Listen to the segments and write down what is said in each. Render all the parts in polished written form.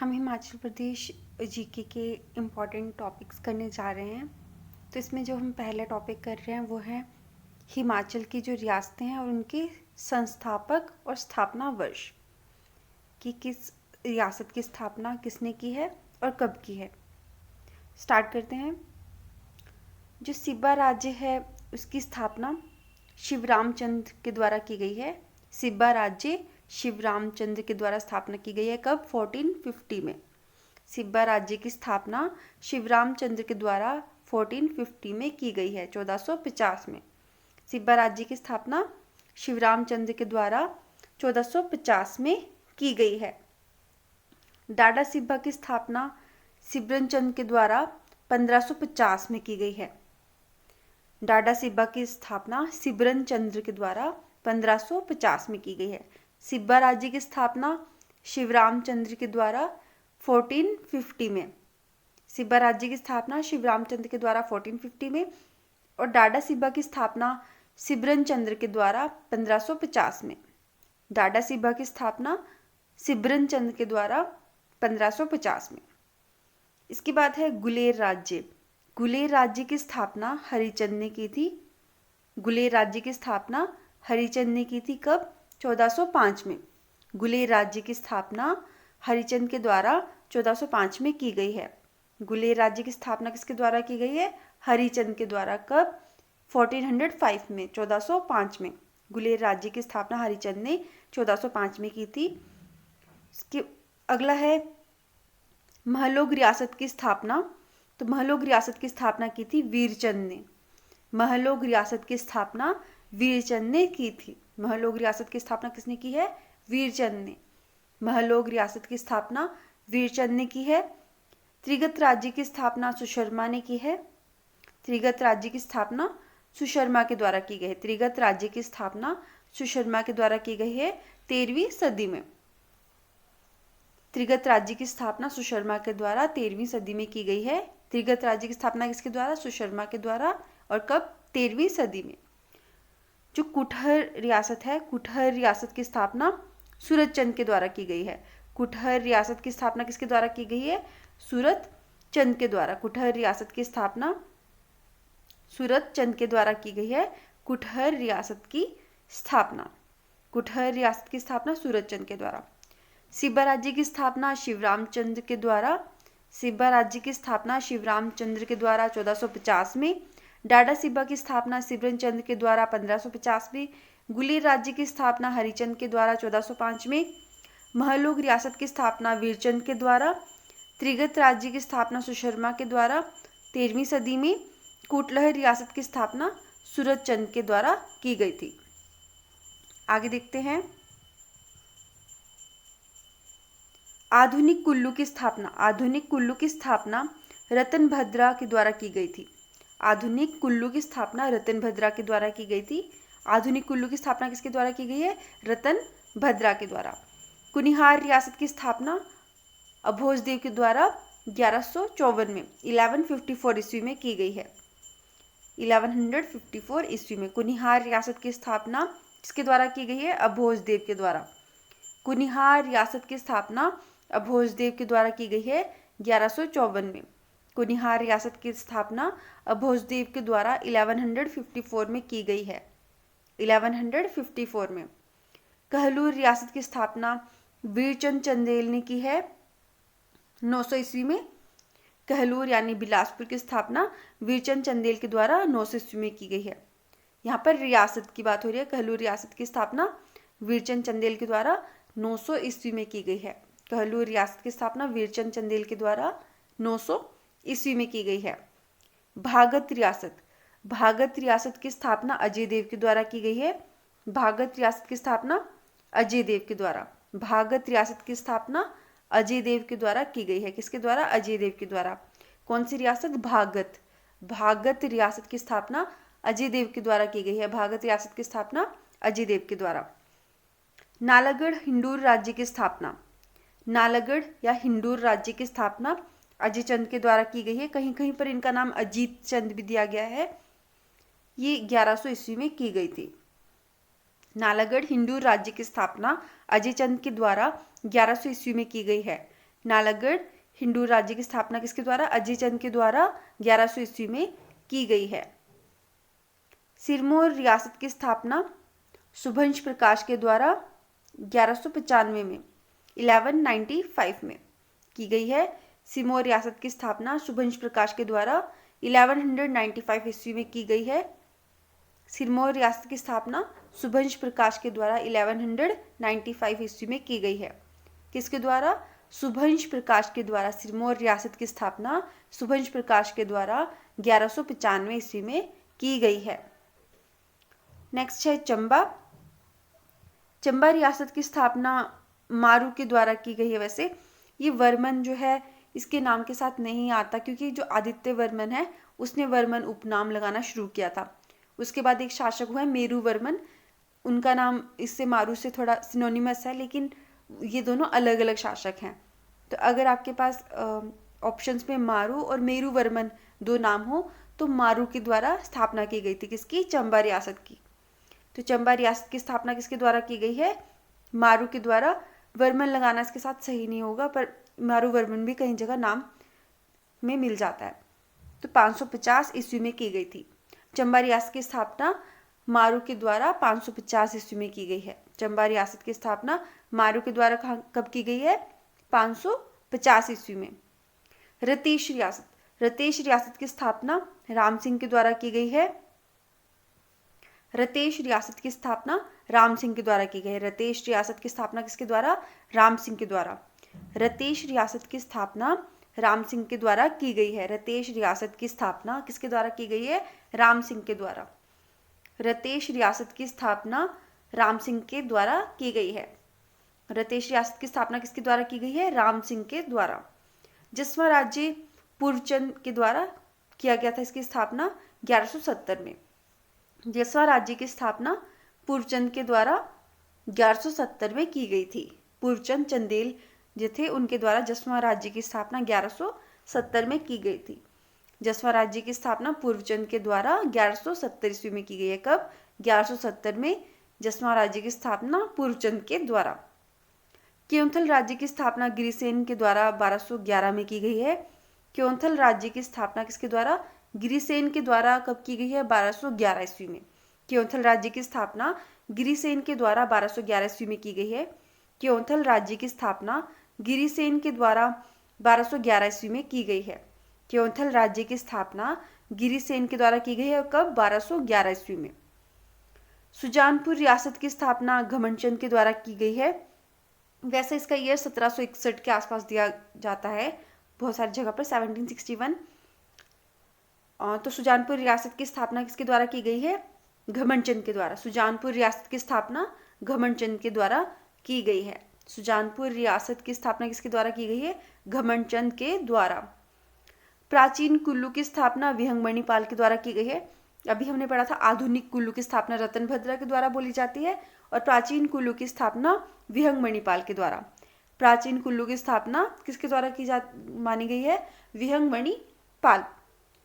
हम हिमाचल प्रदेश जीके के important topics करने जा रहे हैं। तो इसमें जो हम पहला टॉपिक कर रहे हैं वो है हिमाचल की जो रियासतें हैं और उनके संस्थापक और स्थापना वर्ष कि किस रियासत की स्थापना किसने की है और कब की है। स्टार्ट करते हैं। जो सिब्बा राज्य है उसकी स्थापना शिवरामचंद्र के द्वारा की गई है। सिब्बा राज्य शिवरामचंद्र के द्वारा स्थापना की गई है। कब? 1450 में। सिब्बा राज्य की स्थापना शिवरामचंद्र के द्वारा 1450 में की गई है, 1450 में। सिब्बा राज्य की स्थापना शिवरामचंद्र के द्वारा 1450 में की गई है। डाडा सिब्बा की स्थापना सिब्रनचंद के द्वारा 1550 में की गई है। डाडा सिब्बा की स्थापना सिब्रन चंद्र के द्वारा 1550 में की गई है। सिब्बा राज्य की स्थापना शिवरामचंद्र के द्वारा 1450 में। सिब्बा राज्य की स्थापना शिवरामचंद्र के द्वारा 1450 में और डाडा सिब्बा की स्थापना सिब्रन चंद्र के द्वारा 1550 में। डाडा सिब्बा की स्थापना सिब्रन चंद्र के द्वारा 1550 में। इसके बाद है गुलेर राज्य। गुलेर राज्य की स्थापना हरिचंद ने की थी। गुलेर राज्य की स्थापना हरिचंद ने की थी। कब? 1405 में। गुलेर राज्य की स्थापना हरिचंद के द्वारा 1405 में की गई है। गुलेर राज्य की स्थापना किसके द्वारा की गई है? हरिचंद के द्वारा। कब? 1405 में, 1405 में। गुलेर राज्य की स्थापना हरिचंद ने 1405 में की थी। इसके अगला है महलोग रियासत की स्थापना। तो महलोग रियासत की स्थापना की थी वीरचंद ने। महलोग रियासत की स्थापना वीरचंद ने की थी। महलोग रियासत की स्थापना किसने की है? वीरचंद ने। महलोग रियासत की स्थापना वीरचंद ने की है। त्रिगत राज्य की स्थापना सुशर्मा ने की है। त्रिगत राज्य की स्थापना सुशर्मा के द्वारा की गई है। त्रिगत राज्य की स्थापना सुशर्मा के द्वारा की गई है 13वीं सदी में। त्रिगत राज्य की स्थापना सुशर्मा के द्वारा 13वीं सदी में की गई है। त्रिगत राज्य की स्थापना किसके द्वारा? सुशर्मा के द्वारा। और कब? 13वीं सदी में। जो कुटहर रियासत है, कुटहर रियासत की स्थापना सूरजचंद के द्वारा की गई है। कुटहर रियासत की स्थापना किसके द्वारा की गई है? सूरजचंद के द्वारा। कुटहर रियासत की स्थापना सूरजचंद के द्वारा की गई है। कुटहर रियासत की स्थापना, कुटहर रियासत की स्थापना सूरजचंद के द्वारा। सिब्बा राज्य की स्थापना शिवरामचंद्र के द्वारा। सिब्बा राज्य की स्थापना शिवरामचंद्र के द्वारा 1450 में। डाडा सिब्बा की स्थापना सिब्रनचंद्र के द्वारा 1550 में। गुलेर राज्य की स्थापना हरिचंद के द्वारा 1405 में। महलोग रियासत की स्थापना वीरचंद के द्वारा। त्रिगत राज्य की स्थापना सुशर्मा के द्वारा 13वीं सदी में। कुटलहर रियासत की स्थापना सूरजचंद के द्वारा की गई थी। आगे देखते हैं। आधुनिक कुल्लू की स्थापना। आधुनिक कुल्लू की स्थापना रतनभद्रा के द्वारा की गई थी। आधुनिक कुल्लू की स्थापना रतनभद्रा के द्वारा की गई थी। आधुनिक कुल्लू की स्थापना किसके द्वारा की गई है? रतनभद्रा के द्वारा। कुनिहार रियासत की स्थापना अभोजदेव के द्वारा 1154 में 1154 ईस्वी में की गई है। 1154 ईस्वी में कुनिहार रियासत की स्थापना किसके द्वारा की गई है? अभोजदेव के द्वारा। कुनिहार रियासत की स्थापना अभोजदेव के द्वारा की गई है 1154 में। कुनिहार रियासत की स्थापना अभोजदेव के द्वारा 1154 में की गई है। 1154 में। कहलूर रियासत की स्थापना वीरचंद चंदेल ने की है 900 ईस्वी में। कहलूर यानी बिलासपुर की स्थापना वीरचंद चंदेल के द्वारा 900 ईस्वी में की गई है। यहाँ पर रियासत की बात हो रही है। कहलूर रियासत की स्थापना वीरचंद चंदेल के द्वारा 900 ईस्वी में की गई है। कहलूर रियासत की स्थापना वीरचंद चंदेल के द्वारा 900 ईस्वी में की गई है। भागत रियासत। भागत रियासत की स्थापना अजय देव के द्वारा की गई है। भागत रियासत की स्थापना अजय देव के द्वारा। भागत रियासत की स्थापना अजय देव के द्वारा की गई है। किसके द्वारा? अजय देव के द्वारा। कौन सी रियासत? भागत। भागत रियासत की स्थापना अजय देव के द्वारा की गई है। भागत रियासत की स्थापना अजय देव के द्वारा। नालागढ़ हिंडूर राज्य की स्थापना। नालागढ़ या हिंडूर राज्य की स्थापना अजय चंद के द्वारा की गई है। कहीं कहीं पर इनका नाम अजीत चंद भी दिया गया है। ये 1100 ईस्वी में की गई थी। नालागढ़ हिंदू राज्य की स्थापना अजय चंद के द्वारा 1100 ईस्वी में की गई है। नालागढ़ हिंदू राज्य की स्थापना किसके द्वारा? अजय चंद के द्वारा 1100 ईस्वी में की गई है। सिरमौर रियासत की स्थापना सुभंश प्रकाश के द्वारा 1195 में 1195 में की गई है। सिरमौर रियासत की स्थापना सुभंश प्रकाश के द्वारा 1195 ईस्वी में की गई है। सिरमौर रियासत की स्थापना सुभंश प्रकाश के द्वारा 1195 ईस्वी में की गई है। किसके द्वारा? सुभंश प्रकाश के द्वारा सिरमौर रियासत की स्थापना सुभंश प्रकाश के द्वारा 1195 ईस्वी में की गई है। नेक्स्ट है चंबा। चंबा रियासत की स्थापना मारू के द्वारा की गई है। वैसे ये वर्मन जो है इसके नाम के साथ नहीं आता, क्योंकि जो आदित्य वर्मन है उसने वर्मन उपनाम लगाना शुरू किया था। उसके बाद एक शासक हुआ है मेरू वर्मन, उनका नाम इससे मारू से थोड़ा सिनोनिमस है, लेकिन ये दोनों अलग अलग शासक हैं। तो अगर आपके पास ऑप्शंस में मारू और मेरू वर्मन दो नाम हो तो मारू के द्वारा स्थापना की गई थी किसकी? चंबा रियासत की। तो चंबा रियासत की स्थापना किसके द्वारा की गई है? मारू के द्वारा। वर्मन लगाना इसके साथ सही नहीं होगा, पर मारू वर्मन भी कई जगह नाम में मिल जाता है। तो 550 ईस्वी में की गई थी। चंबा रियासत की स्थापना मारू के द्वारा 550 ईस्वी में की गई है। चंबा रियासत की स्थापना मारू के द्वारा कब की गई है? 550 ईस्वी में। रतेश रियासत। रतेश रियासत की स्थापना राम सिंह के द्वारा की गई है। रतेश रियासत की स्थापना राम सिंह के द्वारा की गई है। रतेश रियासत की स्थापना किसके द्वारा? राम सिंह के द्वारा। रतेश रियासत की स्थापना राम सिंह के द्वारा की गई है। रतेश रियासत की स्थापना किसके द्वारा की गई है? राम सिंह के द्वारा। रतेश रियासत की स्थापना राम सिंह के द्वारा की गई है। रतेश रियासत की स्थापना किसके द्वारा की गई है? राम सिंह के द्वारा। जसवा राज्य पूर्वचंद के द्वारा किया गया था इसकी स्थापना 1170 में। जसवा राज्य की स्थापना पूर्वचंद के द्वारा 1170 में की गई थी। पूर्वचंद चंदेल जो थे उनके द्वारा जसवा राज्य की स्थापना 1170 में की गई थी। जसवा राज्य की स्थापना पूर्वचंद के द्वारा 1170 ईस्वी में की गई है। कब? 1170 में जसवा राज्य की स्थापना पूर्वचंद के द्वारा। क्योंथल राज्य की स्थापना गिरिसेन के द्वारा 1211 में की गई है। क्योंथल राज्य की स्थापना किसके द्वारा? गिरिसेन के द्वारा कब की गई है? 1211 ईस्वी में। क्योंथल राज्य की स्थापना गिरिसेन के द्वारा 1211 ईस्वी में की गई है। क्योंथल राज्य की स्थापना गिरिसेन के द्वारा 1211 ईस्वी में की गई है। क्योंथल राज्य की स्थापना गिरिसेन के द्वारा की गई है। कब? 1211 ईस्वी में। सुजानपुर रियासत की स्थापना घमंडचंद के द्वारा की गई है। वैसे इसका ईयर 1761 के आसपास दिया जाता है बहुत सारी जगह पर, 1761। तो सुजानपुर रियासत की स्थापना किसके द्वारा की गई है? घमंडचंद के द्वारा। सुजानपुर रियासत की स्थापना घमंडचंद के द्वारा की गई है। सुजानपुर रियासत की स्थापना किसके द्वारा की गई है? घमंडचंद के द्वारा। प्राचीन कुल्लू की स्थापना विहंगमणि पाल के द्वारा की गई है। अभी हमने पढ़ा था आधुनिक कुल्लू की स्थापना रतनभद्र के द्वारा बोली जाती है और प्राचीन कुल्लू की स्थापना विहंगमणि पाल के द्वारा। प्राचीन कुल्लू की स्थापना किसके द्वारा मानी गई है? विहंगमणि पाल।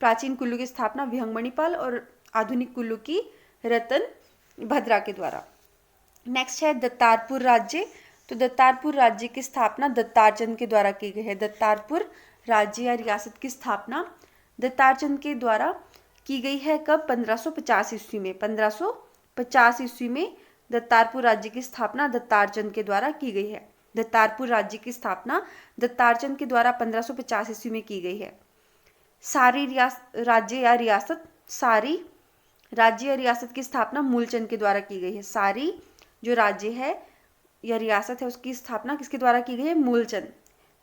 प्राचीन कुल्लू की स्थापना विहंगमणि पाल और आधुनिक कुल्लू की रतन भद्रा के द्वारा। नेक्स्ट है दत्तारपुर राज्य। तो दत्तारपुर राज्य की स्थापना दत्तारचंद के द्वारा की गई है। दत्तारपुर राज्य या रियासत की स्थापना दत्तारचंद के द्वारा की गई है। कब? 1550 ईस्वी में। 1550 ईस्वी में दत्तारपुर राज्य की स्थापना दत्तारचंद के द्वारा की गई है। दत्तारपुर राज्य की स्थापना दत्तारचंद के द्वारा 1550 ईस्वी में की गई है। सारी राज्य या रियासत सारी राज्य या रियासत की स्थापना मूलचंद के द्वारा की गई है। सारी जो राज्य है या रियासत है उसकी स्थापना किसके द्वारा की गई है? मूलचंद।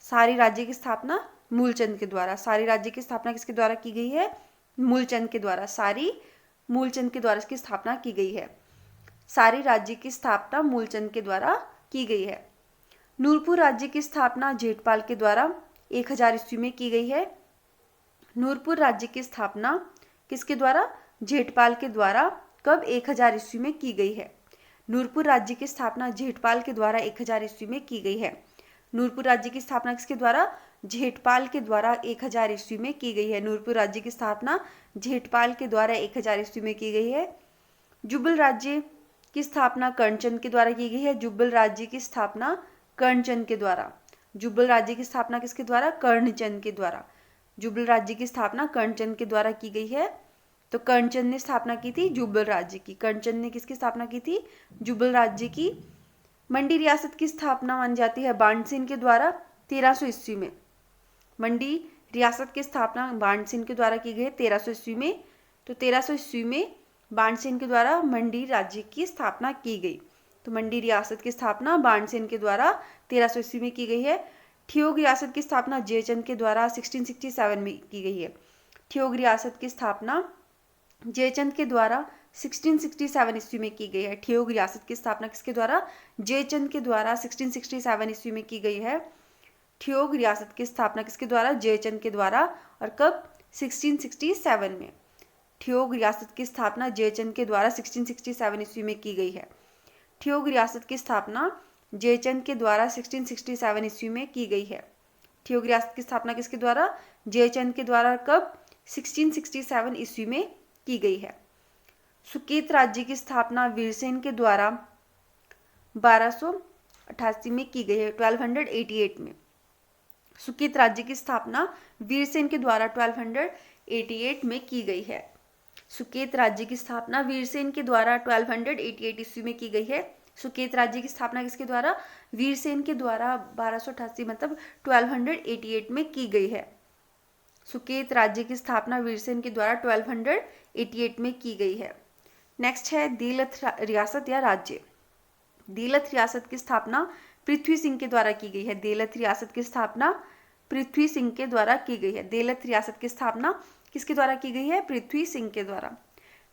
सारी राज्य की स्थापना मूलचंद के द्वारा। सारी राज्य की स्थापना किसके द्वारा की गई है? मूलचंद के द्वारा। सारी मूलचंद के द्वारा इसकी स्थापना की गई है। सारी राज्य की स्थापना मूलचंद के द्वारा की गई है। नूरपुर राज्य की स्थापना जेठपाल के द्वारा 1000 ईस्वी में की गई है। नूरपुर राज्य की स्थापना किसके द्वारा? जेठपाल के द्वारा। कब? 1000 ईस्वी में की गई है। नूरपुर राज्य की स्थापना जेठपाल के द्वारा 1000 ईस्वी में की गई है। नूरपुर राज्य की स्थापना किसके द्वारा? जेठपाल के द्वारा 1000 ईस्वी में की गई है। नूरपुर राज्य की स्थापना जेठपाल के द्वारा 1000 ईस्वी में की गई है। जुब्बल राज्य की स्थापना कर्णचंद के द्वारा की गई है। जुब्बल राज्य की स्थापना कर्णचंद के द्वारा। जुब्बल राज्य की स्थापना किसके द्वारा? कर्णचंद के द्वारा। जुब्बल राज्य की स्थापना कर्णचंद के द्वारा की गई है। तो कर्णचंद ने स्थापना की थी जुब्बल राज्य की। कर्णचंद ने किसकी स्थापना की थी? जुब्बल राज्य की। मंडी रियासत की स्थापना मानी जाती है बाणसेन के द्वारा 1300 ईस्वी में। मंडी रियासत की स्थापना बाणसेन के द्वारा की गई 1300 ईस्वी में। तो 1300 ईस्वी में बाणसेन के द्वारा मंडी राज्य की स्थापना की गई। तो मंडी रियासत की स्थापना बाणसेन के द्वारा 1300 ईस्वी में की गई है। ठियोग रियासत की स्थापना जयचंद के द्वारा 1667 में की गई है। ठियोग रियासत की स्थापना जयचंद के द्वारा 1667 ईस्वी में की गई है। ठियोग रियासत की स्थापना किसके द्वारा? जयचंद के द्वारा 1667 ईस्वी में की गई है। ठियोग रियासत की स्थापना किसके द्वारा? जयचंद के द्वारा। और कब? 1667 में। ठियोग रियासत की स्थापना जयचंद के द्वारा 1667 ईस्वी में की गई है। ठियोग रियासत की स्थापना जयचंद के द्वारा 1667 ईस्वी में की गई है। ठियोग रियासत की स्थापना किसके द्वारा? जयचंद के द्वारा। कब? 1667 ईस्वी में की गई है। सुकेत राज्य की स्थापना वीरसेन के द्वारा 1288 में की गई है, 1288 में। सुकेत राज्य की स्थापना वीरसेन के द्वारा 1288 में की गई है। सुकेत राज्य की स्थापना वीरसेन के द्वारा 1288 ईस्वी में की गई है। सुकेत राज्य की स्थापना किसके द्वारा? वीरसेन के द्वारा 1288 मतलब 1288 में की गई है। सुकेत राज्य की स्थापना वीरसेन के द्वारा 1288 में की गई है। नेक्स्ट है देलथ रियासत या राज्य। देलथ रियासत की स्थापना पृथ्वी सिंह के द्वारा की गई है। देलथ रियासत की स्थापना पृथ्वी सिंह के द्वारा की गई है। देलथ रियासत की स्थापना किसके द्वारा की गई है? पृथ्वी सिंह के द्वारा।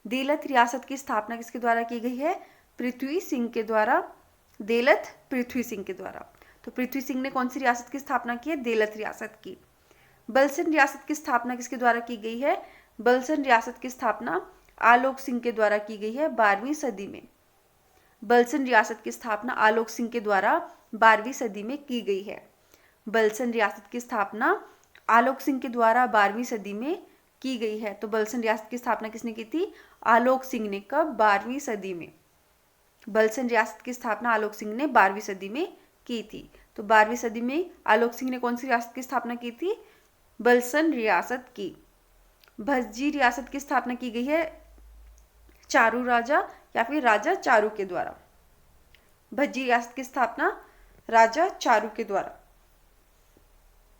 देलथ रियासत की स्थापना किसके द्वारा की गई है? पृथ्वी सिंह के द्वारा। देलथ पृथ्वी सिंह के द्वारा। तो पृथ्वी सिंह ने कौन सी रियासत की स्थापना की है? देलथ रियासत की। बलसन रियासत की स्थापना किसके द्वारा की गई है? बलसन रियासत की स्थापना आलोक सिंह के द्वारा की गई है 12वीं सदी में। बलसन रियासत की स्थापना आलोक सिंह के द्वारा 12वीं सदी में की गई है। बलसन रियासत की स्थापना आलोक सिंह के द्वारा 12वीं सदी में की गई है। तो बलसन रियासत की स्थापना किसने की थी? आलोक सिंह ने। कब? 12वीं सदी में। बलसन रियासत की स्थापना आलोक सिंह ने 12वीं सदी में की थी। तो 12वीं सदी में आलोक सिंह ने कौन सी रियासत की स्थापना की थी? बलसन रियासत की। भज्जी रियासत की स्थापना की गई है चारू राजा या फिर राजा चारू के द्वारा। भज्जी रियासत की स्थापना राजा चारू के द्वारा।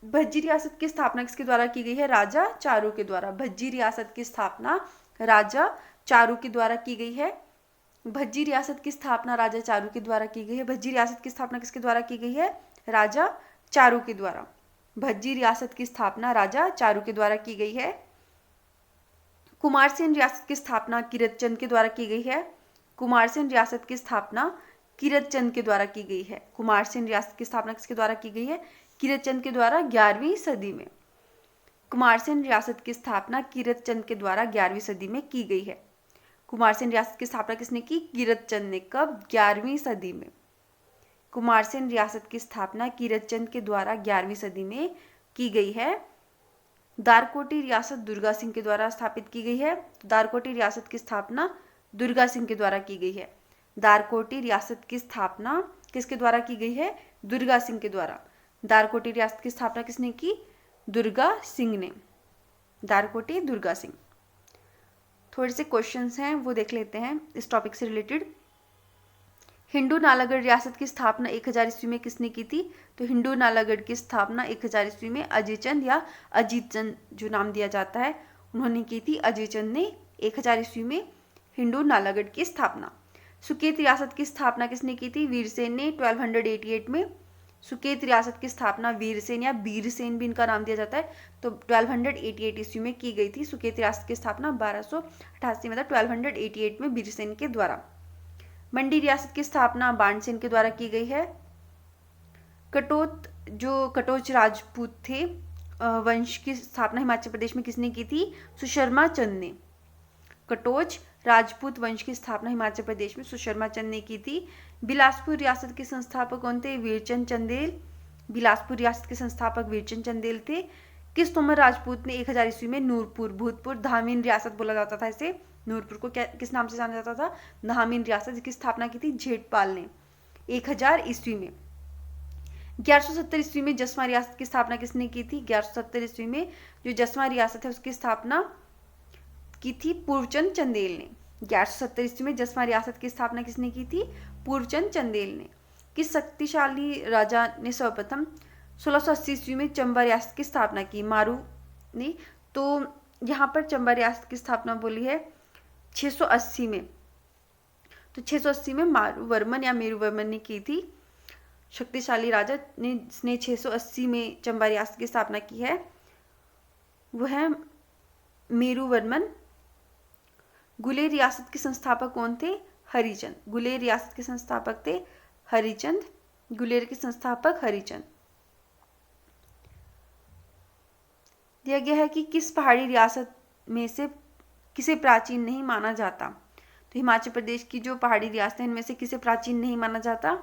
भज्जी रियासत की स्थापना किसके द्वारा की गई है? राजा चारू के द्वारा। भज्जी रियासत की स्थापना राजा चारू के द्वारा की गई है। भज्जी रियासत की स्थापना राजा चारू के द्वारा की गई है। भज्जी रियासत की स्थापना किसके द्वारा की गई है? राजा चारू के द्वारा। भज्जी रियासत की स्थापना राजा चारू के द्वारा की गई है। कुमारसेन रियासत की स्थापना किरतचंद के द्वारा की गई है। कुमारसेन रियासत की स्थापना किरतचंद के द्वारा की गई है। कुमारसेन रियासत की स्थापना किसके द्वारा की गई है? किरतचंद के द्वारा 11वीं सदी में। कुमारसेन रियासत की स्थापना किरतचंद के द्वारा 11वीं सदी में की गई है। कुमारसेन रियासत की स्थापना किसने की? किरतचंद ने। कब? 11वीं सदी में। कुमारसेन रियासत की स्थापना किरतचंद के द्वारा 11वीं सदी में की गई है। दारकोटी रियासत दुर्गा सिंह के द्वारा स्थापित की गई है। दारकोटी रियासत की स्थापना दुर्गा सिंह के द्वारा की गई है। दारकोटी रियासत की स्थापना किसके द्वारा की गई है? दुर्गा सिंह के द्वारा। दारकोटी रियासत की स्थापना किसने की? दुर्गा सिंह ने। दारकोटी दुर्गा सिंह। थोड़े से क्वेश्चंस हैं वो देख लेते हैं इस टॉपिक से रिलेटेड। हिंदू नालागढ़ रियासत की स्थापना 1000 ईस्वी में किसने की थी? तो हिंदू नालागढ़ की स्थापना 1000 ईस्वी में अजयचंद या अजीत चंद जो नाम दिया जाता है उन्होंने की थी। अजयचंद ने 1000 ईस्वी में हिंदू नालागढ़ की स्थापना। सुकेत रियासत की स्थापना किसने की थी? वीरसेन ने 1288 में। सुकेत रियासत की स्थापना वीरसेन या बीरसेन भी इनका नाम दिया जाता है तो 1288 ईस्वी में की गई थी। सुकेत रियासत की स्थापना 1288 मतलब 1288 में बीरसेन के द्वारा। मंडी रियासत की स्थापना बाणसेन के द्वारा की गई है। कटोच राजपूत थे वंश की स्थापना हिमाचल प्रदेश में किसने की थी? सुशर्मा चंद ने। कटोच राजपूत वंश की स्थापना हिमाचल प्रदेश में सुशर्मा चंद ने की थी। बिलासपुर रियासत के संस्थापक कौन थे? वीरचंद चंदेल। बिलासपुर रियासत के संस्थापक वीरचंद चंदेल थे। किस तोमर राजपूत ने 1000 ईस्वी में नूरपुर भूतपूर्व धामीन रियासत बोला जाता था इसे। नूरपुर को किस नाम से जाना जाता था? धामीन रियासत, जिसकी स्थापना की थी जेठपाल ने 1000 ईस्वी में। 1170 ईस्वी में जसवां रियासत की स्थापना किसने की थी? 1170 ईस्वी में जो जसवां रियासत है उसकी स्थापना की थी पूर्वचंद चंदेल ने। 1170 ईस्वी में जसवां रियासत की स्थापना किसने की थी? पूर्वचंद चंदेल ने। किस शक्तिशाली राजा ने सर्वप्रथम 1680 ईस्वी में चंबा रियासत की स्थापना की? मारू ने। तो यहाँ पर चंबा रियासत की स्थापना बोली है 680 में। तो 680 में मारूवर्मन या मेरूवर्मन ने की थी। शक्तिशाली राजा ने जिसने 680 में चंबा रियासत की स्थापना की है वो है मेरूवर्मन। गुलेर रियासत के संस्थापक कौन थे? हरिचंद। गुलेर रियासत के संस्थापक थे हरिचंद। गुलेर के संस्थापक हरिचंद। दिया गया है कि किस पहाड़ी रियासत में से किसे प्राचीन नहीं माना जाता? तो हिमाचल प्रदेश की जो पहाड़ी रियासतें इनमें से किसे प्राचीन नहीं माना जाता?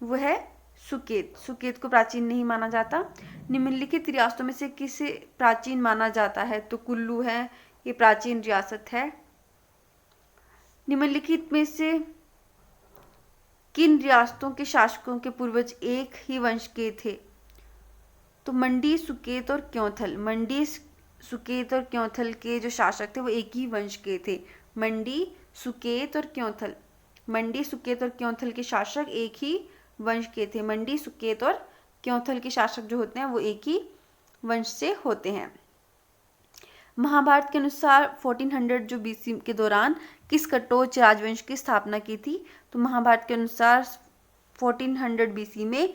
वो है सुकेत। सुकेत को प्राचीन नहीं माना जाता। निम्नलिखित रियासतों में से किसे प्राचीन माना जाता है? तो कुल्लू है, ये प्राचीन रियासत है। निम्नलिखित में से किन रियासतों के शासकों के पूर्वज एक ही वंश के थे? तो मंडी, सुकेत और क्योंथल। मंडी, सुकेत और क्योंथल के जो शासक थे वो एक ही वंश के थे। मंडी, सुकेत और क्योंथल। मंडी, सुकेत और क्योंथल के शासक एक ही वंश के थे। मंडी, सुकेत और क्योंथल के शासक जो होते हैं वो एक ही वंश से होते हैं। महाभारत के अनुसार 1400 जो बीसी के दौरान किस कटोच राजवंश की स्थापना की थी? तो महाभारत के अनुसार 1400 बीसी में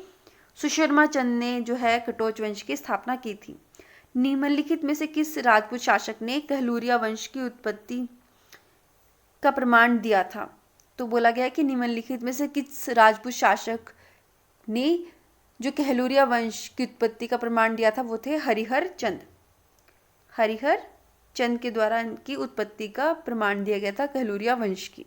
सुशर्मा चंद ने जो है कटोच वंश की स्थापना की थी। निम्नलिखित में से किस राजपूत शासक ने कहलूरिया वंश की उत्पत्ति का प्रमाण दिया था? तो बोला गया कि निम्नलिखित में से किस राजपूत शासक ने जो कहलूरिया वंश की उत्पत्ति का प्रमाण दिया था वो थे हरिहर चंद। हरिहर चंद के द्वारा इनकी उत्पत्ति का प्रमाण दिया गया था कहलूरिया वंश की।